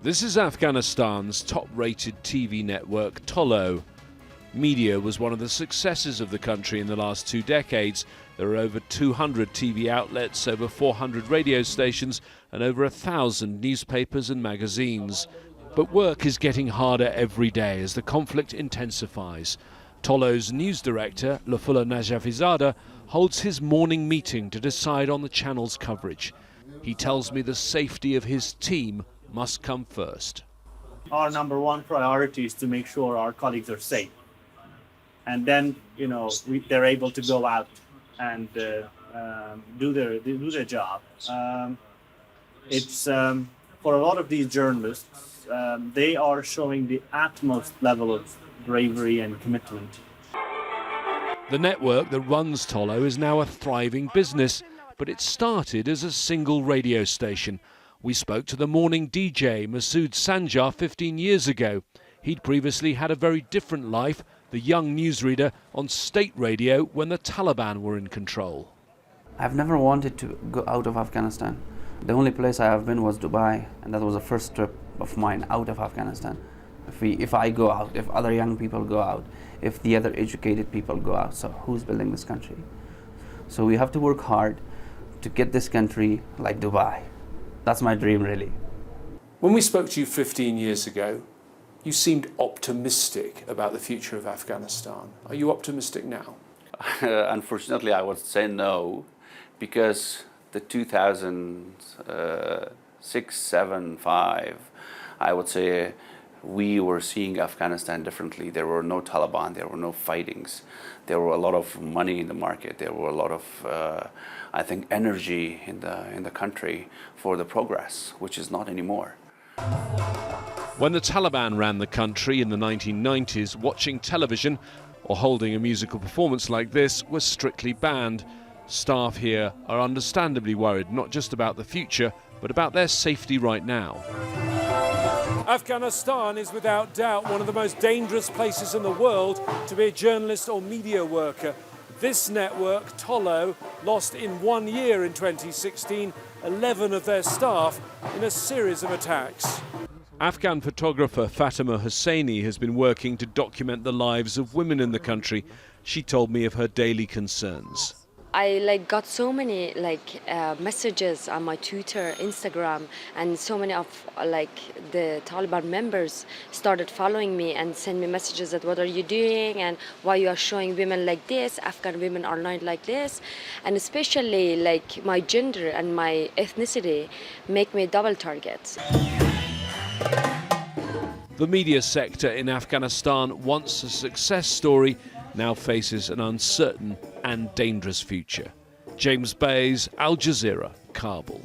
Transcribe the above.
This is Afghanistan's top-rated TV network, Tolo. Media was one of the successes of the country in the last 2 decades. There are over 200 TV outlets, over 400 radio stations, and over 1,000 newspapers and magazines. But work is getting harder every day as the conflict intensifies. Tolo's news director, Lafullah Najafizada, holds his morning meeting to decide on the channel's coverage. He tells me the safety of his team must come first. Our number one priority is to make sure our colleagues are safe. And then, they're able to go out and do their job. It's for a lot of these journalists, they are showing the utmost level of bravery and commitment. The network that runs Tolo is now a thriving business, but it started as a single radio station. We spoke to the morning DJ, Masood Sanjar, 15 years ago. He'd previously had a very different life, the young newsreader on state radio when the Taliban were in control. I've never wanted to go out of Afghanistan. The only place I have been was Dubai, and that was the first trip of mine out of Afghanistan. If I go out, if other young people go out, if the other educated people go out, so who's building this country? So we have to work hard to get this country like Dubai. That's my dream, really. When we spoke to you 15 years ago, you seemed optimistic about the future of Afghanistan. Are you optimistic now? Unfortunately, I would say no, because the 2006, 7, 5, I would say we were seeing Afghanistan differently. There were no Taliban, there were no fightings. There were a lot of money in the market. There were a lot of, I think, energy in the country for the progress, which is not anymore. When the Taliban ran the country in the 1990s, watching television or holding a musical performance like this was strictly banned. Staff here are understandably worried not just about the future, but about their safety right now. Afghanistan is without doubt one of the most dangerous places in the world to be a journalist or media worker. This network, Tolo, lost in 1 year in 2016 11 of their staff in a series of attacks. Afghan photographer Fatima Hosseini has been working to document the lives of women in the country. She told me of her daily concerns. I got so many messages on my Twitter, Instagram, and so many of the Taliban members started following me and send me messages that what are you doing and why you are showing women like this, Afghan women are not like this, and especially my gender and my ethnicity make me a double target. The media sector in Afghanistan, once a success story, now faces an uncertain and dangerous future. James Bays, Al Jazeera, Kabul.